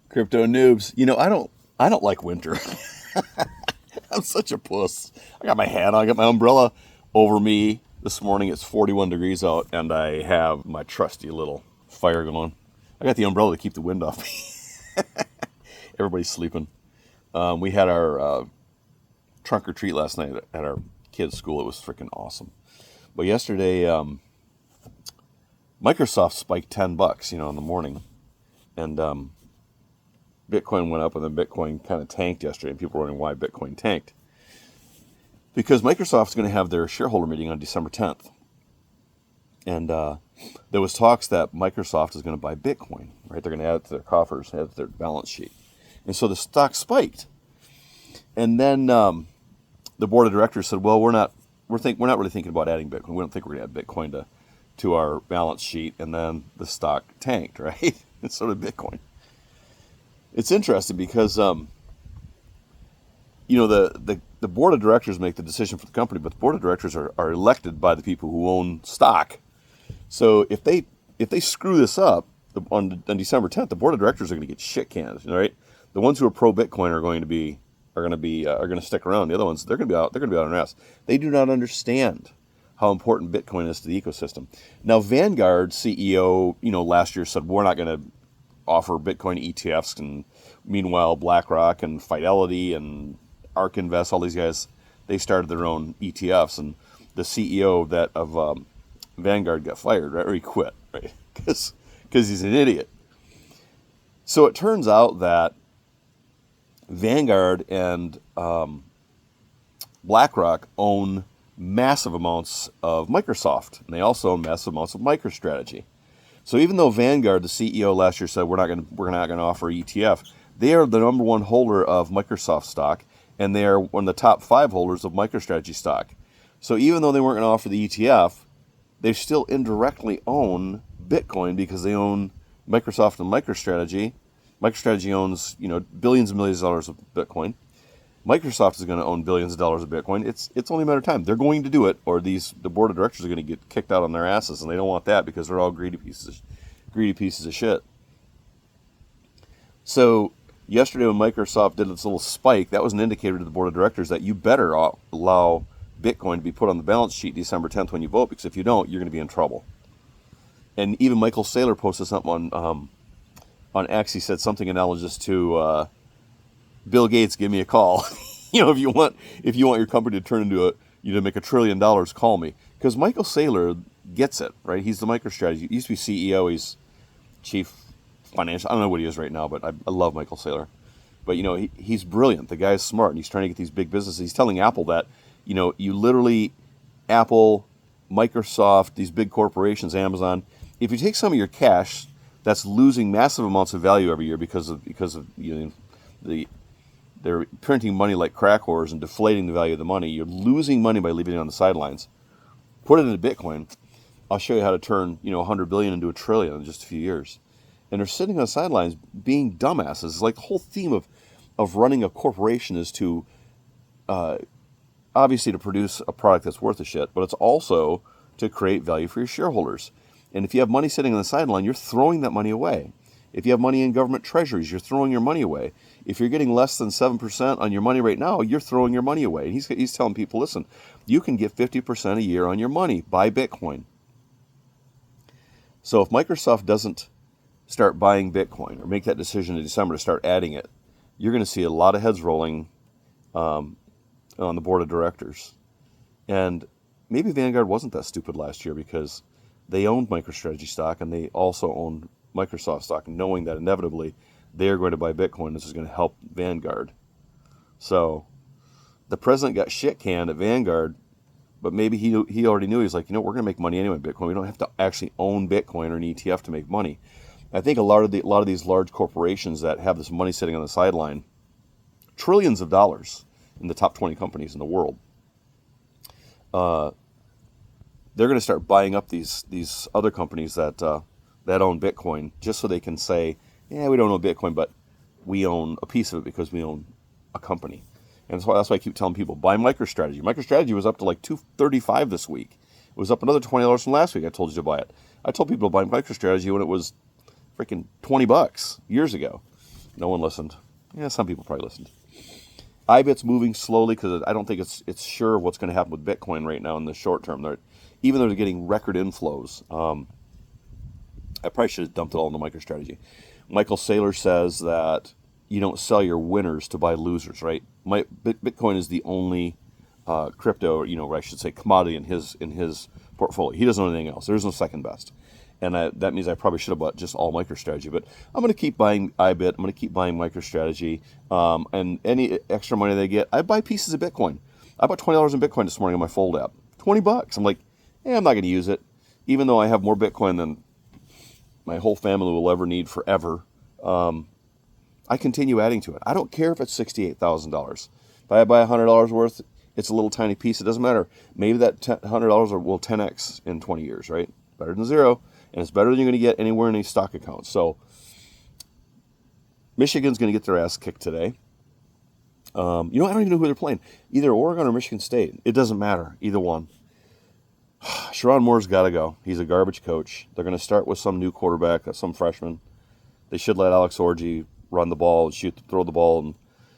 Crypto noobs. I don't like winter. I'm such a puss. I got my hat on, I got my umbrella over me. This morning it's 41 degrees out, and I have my trusty little fire going. I got the umbrella to keep the wind off me. Everybody's sleeping. We had our trunk or treat last night at our kids' school. It was freaking awesome. But yesterday, Microsoft spiked $10, in the morning, and Bitcoin went up, and then Bitcoin kind of tanked yesterday, and people were wondering why Bitcoin tanked. Because Microsoft's going to have their shareholder meeting on December 10th. And there was talks that Microsoft is going to buy Bitcoin, right? They're going to add it to their coffers, add it to their balance sheet. And so the stock spiked. And then the board of directors said, well, we're not really thinking about adding Bitcoin. We don't think we're going to add Bitcoin to our balance sheet. And then the stock tanked, right? And so did Bitcoin. It's interesting because, the board of directors make the decision for the company, but the board of directors are elected by the people who own stock. So if they screw this up on December 10th, the board of directors are going to get shit canned, right? The ones who are pro Bitcoin are going to stick around. The other ones, they're going to be out on their ass. They do not understand how important Bitcoin is to the ecosystem. Now, Vanguard CEO, last year said we're not going to offer Bitcoin ETFs, and meanwhile BlackRock and Fidelity and ARK Invest, all these guys, they started their own ETFs, and the CEO of Vanguard got fired, right? Or he quit, right? Because he's an idiot. So it turns out that Vanguard and BlackRock own massive amounts of Microsoft, and they also own massive amounts of MicroStrategy. So even though Vanguard, the CEO last year, said we're not going to offer ETF, they are the number one holder of Microsoft stock, and they are one of the top 5 holders of MicroStrategy stock. So even though they weren't going to offer the ETF, they still indirectly own Bitcoin because they own Microsoft and MicroStrategy. MicroStrategy owns billions and millions of dollars of Bitcoin. Microsoft is going to own billions of dollars of Bitcoin. It's only a matter of time. They're going to do it, or the board of directors are going to get kicked out on their asses, and they don't want that because they're all greedy pieces of shit. So yesterday when Microsoft did its little spike, that was an indicator to the board of directors that you better allow Bitcoin to be put on the balance sheet December 10th when you vote, because if you don't, you're going to be in trouble. And even Michael Saylor posted something on X. He said something analogous to Bill Gates, give me a call. If you want your company to turn into to make $1 trillion, call me. Because Michael Saylor gets it, right? He's the MicroStrategy. He used to be CEO. He's chief financial. I don't know what he is right now, but I love Michael Saylor. But he's brilliant. The guy's smart, and he's trying to get these big businesses. He's telling Apple that you literally, Apple, Microsoft, these big corporations, Amazon. If you take some of your cash that's losing massive amounts of value every year because of they're printing money like crack whores and deflating the value of the money. You're losing money by leaving it on the sidelines. Put it into Bitcoin. I'll show you how to turn 100 billion into $1 trillion in just a few years. And they're sitting on the sidelines being dumbasses. It's like the whole theme of running a corporation is to obviously to produce a product that's worth a shit, but it's also to create value for your shareholders. And if you have money sitting on the sideline, you're throwing that money away. If you have money in government treasuries, you're throwing your money away. If you're getting less than 7% on your money right now, you're throwing your money away. And he's telling people, listen, you can get 50% a year on your money. Buy Bitcoin. So if Microsoft doesn't start buying Bitcoin or make that decision in December to start adding it, you're going to see a lot of heads rolling on the board of directors. And maybe Vanguard wasn't that stupid last year because they owned MicroStrategy stock and they also owned Microsoft stock, knowing that inevitably they are going to buy Bitcoin. This is going to help Vanguard. So the president got shit canned at Vanguard, but maybe he already knew. He's like, we're going to make money anyway in Bitcoin. We don't have to actually own Bitcoin or an ETF to make money. I think a lot of these large corporations that have this money sitting on the sideline, trillions of dollars in the top 20 companies in the world, they're going to start buying up these other companies that own Bitcoin just so they can say, yeah, we don't own Bitcoin, but we own a piece of it because we own a company. And that's why I keep telling people, buy MicroStrategy. MicroStrategy was up to like $235 this week. It was up another $20 from last week. I told you to buy it. I told people to buy MicroStrategy when it was freaking $20 years ago. No one listened. Yeah, some people probably listened. IBIT's moving slowly because I don't think it's sure what's going to happen with Bitcoin right now in the short term. Even though they're getting record inflows, I probably should have dumped it all into MicroStrategy. Michael Saylor says that you don't sell your winners to buy losers, right? Bitcoin is the only crypto, or I should say commodity in his portfolio. He doesn't own anything else. There's no second best. And that means I probably should have bought just all MicroStrategy. But I'm going to keep buying IBIT. I'm going to keep buying MicroStrategy. And any extra money they get, I buy pieces of Bitcoin. I bought $20 in Bitcoin this morning on my Fold app. $20. I'm like, I'm not going to use it. Even though I have more Bitcoin than my whole family will ever need forever, I continue adding to it. I don't care if it's $68,000. If I buy $100 worth, it's a little tiny piece. It doesn't matter. Maybe that $100 will 10x in 20 years, right? Better than zero. And it's better than you're going to get anywhere in any stock account. So Michigan's going to get their ass kicked today. I don't even know who they're playing. Either Oregon or Michigan State. It doesn't matter. Either one. Sherrod Moore's got to go. He's a garbage coach. They're going to start with some new quarterback, some freshman. They should let Alex Orji run the ball, throw the ball, and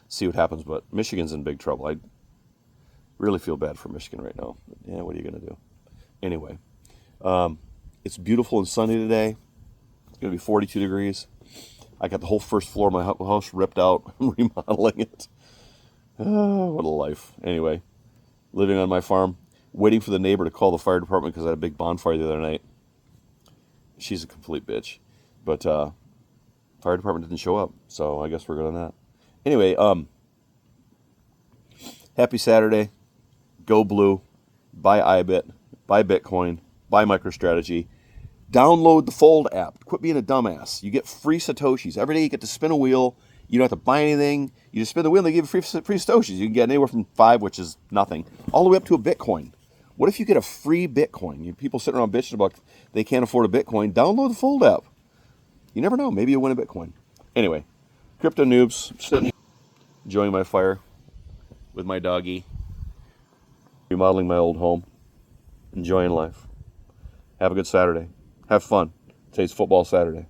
see what happens. But Michigan's in big trouble. I really feel bad for Michigan right now. Yeah, what are you going to do? Anyway. It's beautiful and sunny today. It's going to be 42 degrees. I got the whole first floor of my house ripped out. I'm remodeling it. Oh, what a life. Anyway, living on my farm, waiting for the neighbor to call the fire department because I had a big bonfire the other night. She's a complete bitch. But fire department didn't show up, so I guess we're good on that. Anyway, happy Saturday. Go blue. Buy IBIT. Buy Bitcoin. Buy MicroStrategy. Download the Fold app. Quit being a dumbass. You get free Satoshis. Every day you get to spin a wheel. You don't have to buy anything. You just spin the wheel and they give you free Satoshis. You can get anywhere from 5, which is nothing, all the way up to a Bitcoin. What if you get a free Bitcoin? People sitting around bitching about they can't afford a Bitcoin. Download the Fold app. You never know. Maybe you'll win a Bitcoin. Anyway, crypto noobs, sitting enjoying my fire with my doggy, remodeling my old home, enjoying life. Have a good Saturday. Have fun. Today's football Saturday.